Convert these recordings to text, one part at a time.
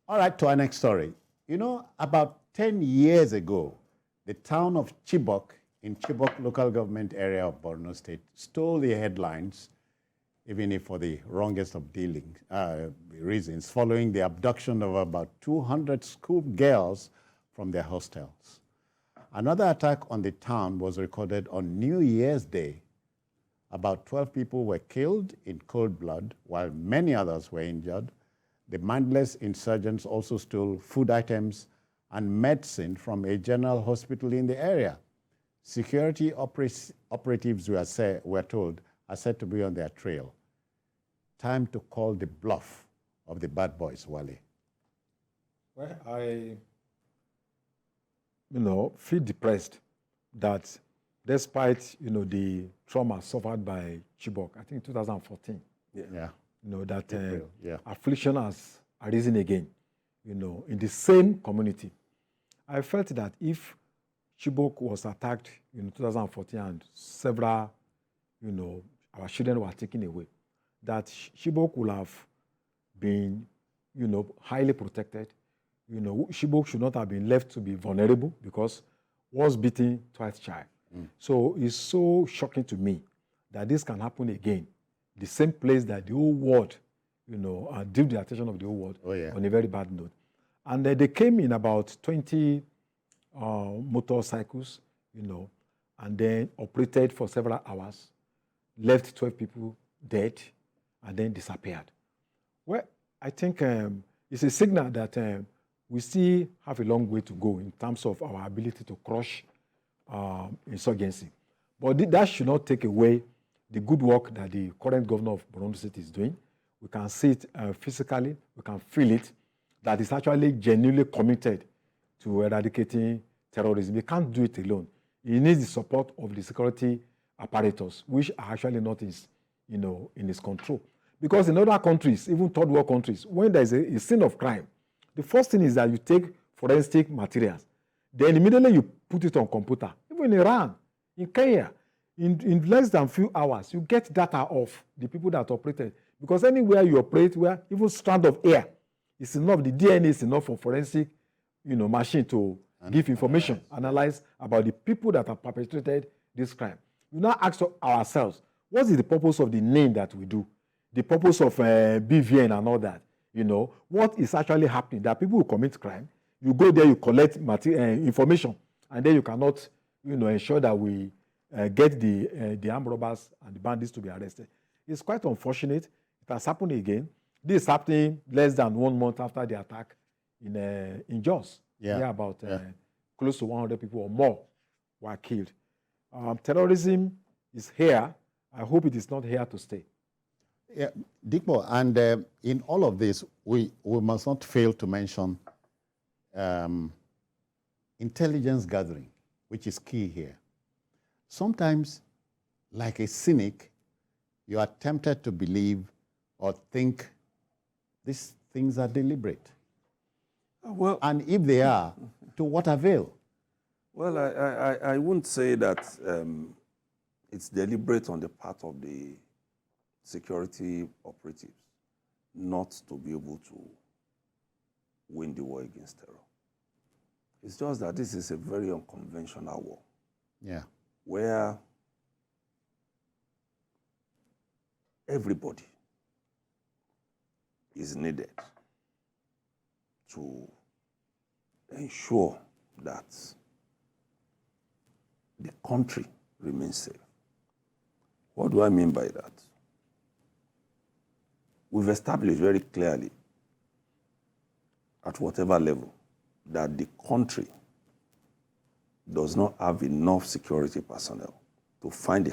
All right, to our next story. You know, about 10 years ago, the town of Chibok in Chibok local government area of Borno State stole the headlines, even if for the wrongest of reasons, following the abduction of about 200 school girls from their hostels. Another attack on the town was recorded on New Year's Day. About 12 people were killed in cold blood, while many others were injured. The mindless insurgents also stole food items and medicine from a general hospital in the area. Security operatives were told are said to be on their trail. Time to call the bluff of the bad boys, Wale. Well, I feel depressed that despite, the trauma suffered by Chibok, I think 2014, Yeah. that affliction has arisen again, in the same community. I felt that if Chibok was attacked in 2014 and several, our children were taken away, that Chibok would have been, highly protected. Chibok should not have been left to be vulnerable because once beaten, twice shy. So it's so shocking to me that this can happen again. The same place that the whole world, drew the attention of the whole world on a very bad note. And they came in about 20 motorcycles, and then operated for several hours, left 12 people dead, and then disappeared. Well, I think it's a signal that we still have a long way to go in terms of our ability to crush insurgency. But that should not take away the good work that the current governor of Borno State is doing. We can see it physically, we can feel it, that is actually genuinely committed to eradicating terrorism. He can't do it alone. He needs the support of the security apparatus, which are actually not in his control. Because in other countries, even third world countries, when there is a scene of crime, the first thing is that you take forensic materials. Then immediately you put it on computer. Even in Iran, in Kenya, in less than few hours, you get data of the people that operated. Because anywhere you operate, where even strand of air is enough, the DNA is enough for forensic, machine to give information, analyze about the people that have perpetrated this crime. We now ask ourselves, what is the purpose of the name that we do? The purpose of BVN and all that? What is actually happening? That people who commit crime, you go there, you collect information, and then you cannot, ensure that we get the armed robbers and the bandits to be arrested. It's quite unfortunate. It has happened again. This is happening less than 1 month after the attack in Jos. About close to 100 people or more were killed. Terrorism is here. I hope it is not here to stay. Yeah, Dikbo, and in all of this, we must not fail to mention intelligence gathering, which is key here. Sometimes, like a cynic, you are tempted to believe or think these things are deliberate. Well, and if they are, to what avail? Well, I wouldn't say that it's deliberate on the part of the security operatives not to be able to win the war against terror. It's just that this is a very unconventional war. Yeah. Where everybody is needed to ensure that the country remains safe. What do I mean by that? We've established very clearly at whatever level that the country does not have enough security personnel to fight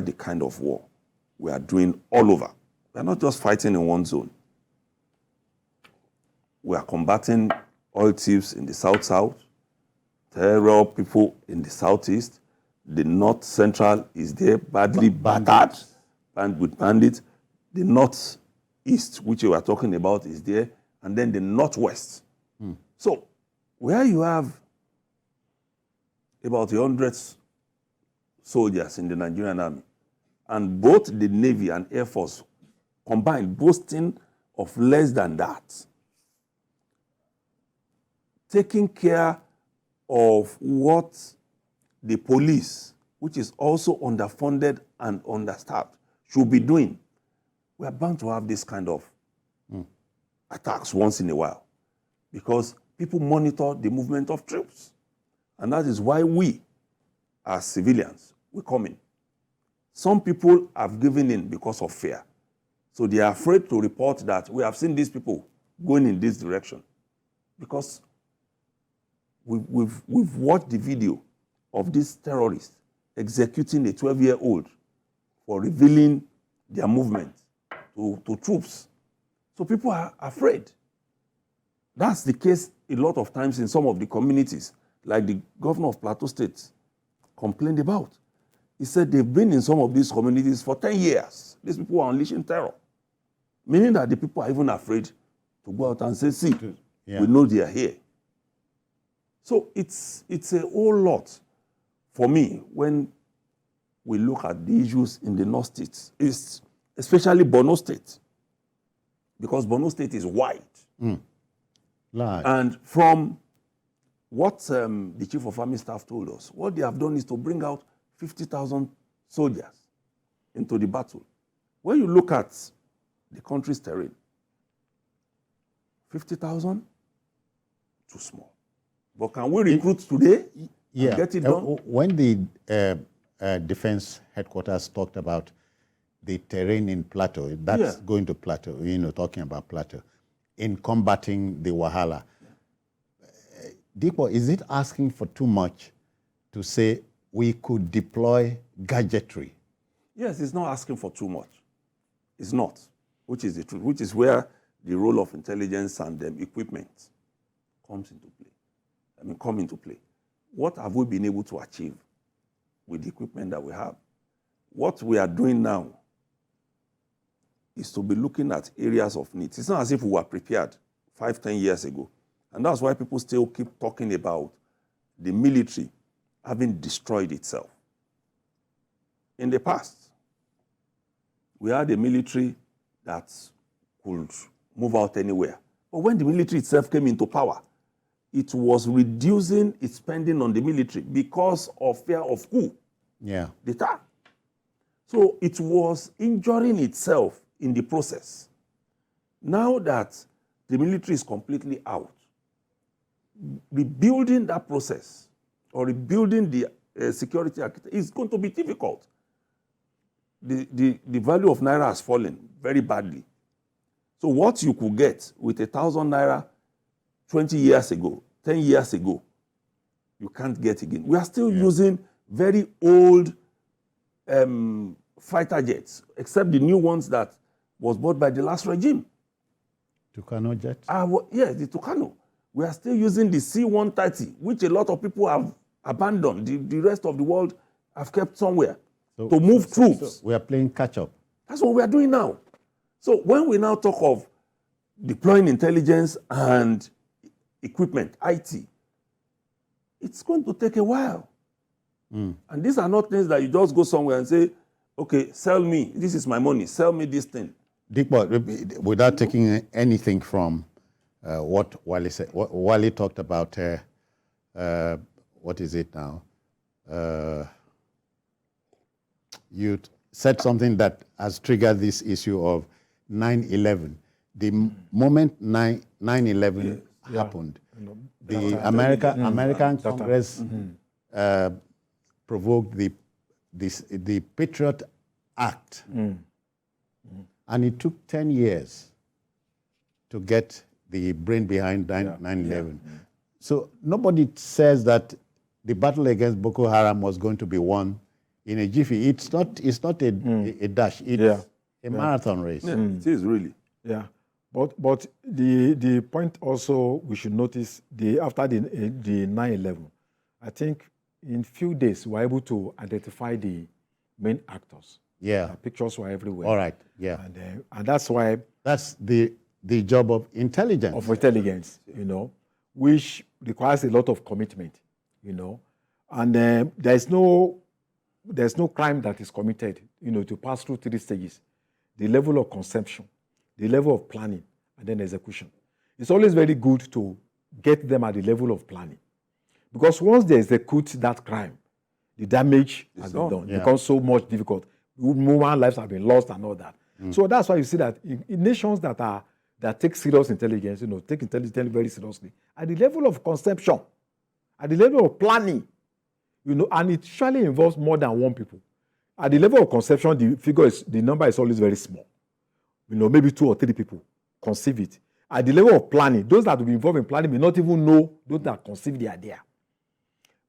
the kind of war we are doing all over. We are not just fighting in one zone. We are combating oil thieves in the south-south, terror people in the southeast. The north central is there, badly battered with bandits. The northeast, which we are talking about, is there, and then the northwest. So, where you have about 100 soldiers in the Nigerian army, and both the Navy and Air Force combined boasting of less than that, taking care of what the police, which is also underfunded and understaffed, should be doing, we are bound to have this kind of attacks once in a while, because people monitor the movement of troops. And that is why we, as civilians, we come in. Some people have given in because of fear. So they are afraid to report that we have seen these people going in this direction. Because we've watched the video of these terrorists executing a 12-year-old for revealing their movement to troops. So people are afraid. That's the case a lot of times in some of the communities, like the governor of Plateau State complained about. He said they've been in some of these communities for 10 years. These people are unleashing terror, meaning that the people are even afraid to go out and say, see, we know they are here. So it's a whole lot for me when we look at the issues in the North States, especially Borno State, because Borno State is wide. And from what the Chief of Army Staff told us, what they have done is to bring out 50,000 soldiers into the battle. When you look at the country's terrain, 50,000, too small. But can we recruit today and get it done? When the defense headquarters talked about the terrain in Plateau, that's going to Plateau, talking about Plateau, in combating the Wahala. Dipo, is it asking for too much to say we could deploy gadgetry? Yes, it's not asking for too much. It's not, which is the truth, which is where the role of intelligence and equipment come into play. What have we been able to achieve with the equipment that we have? What we are doing now is to be looking at areas of need. It's not as if we were prepared 5-10 years ago. And that's why people still keep talking about the military having destroyed itself. In the past, we had a military that could move out anywhere. But when the military itself came into power, it was reducing its spending on the military because of fear of coup. D'etat. So it was injuring itself in the process. Now that the military is completely out, rebuilding that process or rebuilding the security architecture is going to be difficult. The value of Naira has fallen very badly. So what you could get with 1,000 Naira 20 years ago, 10 years ago, you can't get again. We are still using very old fighter jets, except the new ones that was bought by the last regime. Tucano jet? Yes, the Tucano. We are still using the C-130, which a lot of people have abandoned. The rest of the world have kept somewhere to move troops. So we are playing catch-up. That's what we are doing now. So when we now talk of deploying intelligence and equipment, IT, it's going to take a while. And these are not things that you just go somewhere and say, okay, sell me, this is my money, sell me this thing. Dick, without taking anything from what Wale said, Wale talked about, what is it now? You said something that has triggered this issue of 9/11. The moment 9/11 happened, the American Congress provoked the Patriot Act. And it took 10 years to get the brain behind 9/11. So nobody says that the battle against Boko Haram was going to be won in a jiffy. It's not a dash. It's a marathon race. It is really. Yeah. But the point also we should notice, after the 9/11, I think in few days we were able to identify the main actors. The pictures were everywhere. All right. And that's why that's the job of intelligence. Which requires a lot of commitment, And there's no crime that is committed, to pass through 3 stages: the level of conception, the level of planning, and then execution. It's always very good to get them at the level of planning. Because once they execute that crime, the damage has been done. It becomes so much difficult. Human lives have been lost and all that. So that's why you see that in nations that take serious intelligence, take intelligence very seriously, at the level of conception, at the level of planning, and it usually involves more than one people. At the level of conception, the number is always very small. Maybe 2 or 3 people conceive it. At the level of planning, those that will be involved in planning may not even know those that conceive the idea.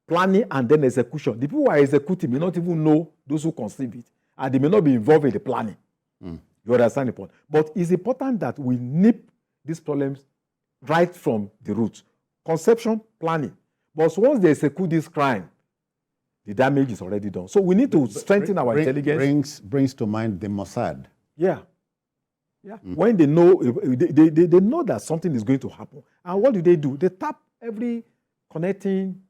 Planning and then execution. The people who are executing may not even know those who conceive it, and they may not be involved in the planning. You understand the point? But it's important that we nip these problems right from the roots. Conception, planning. But once they execute this crime, the damage is already done. So we need to strengthen our intelligence. Brings to mind the Mossad. Yeah. When they know, they know that something is going to happen. And what do? They tap every connecting,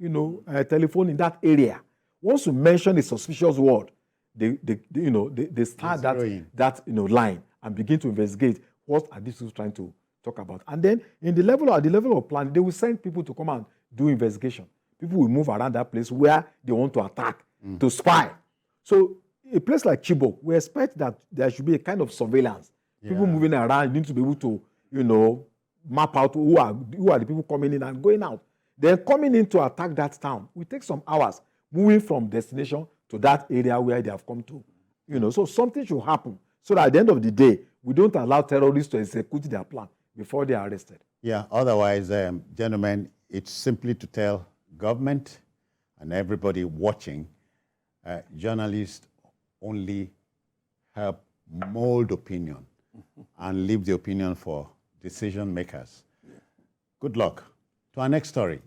telephone in that area. Once you mention a suspicious word, they start that line and begin to investigate what are these people trying to talk about. And then at the level of planning, they will send people to come and do investigation. People will move around that place where they want to attack, to spy. So a place like Chibok, we expect that there should be a kind of surveillance. People moving around, you need to be able to, map out who are the people coming in and going out. Then coming in to attack that town will take some hours, moving from destination to that area where they have come to. So something should happen so that at the end of the day, we don't allow terrorists to execute their plan before they are arrested. Yeah, otherwise, gentlemen, it's simply to tell government and everybody watching, journalists only help mold opinion and leave the opinion for decision makers. Good luck. To our next story.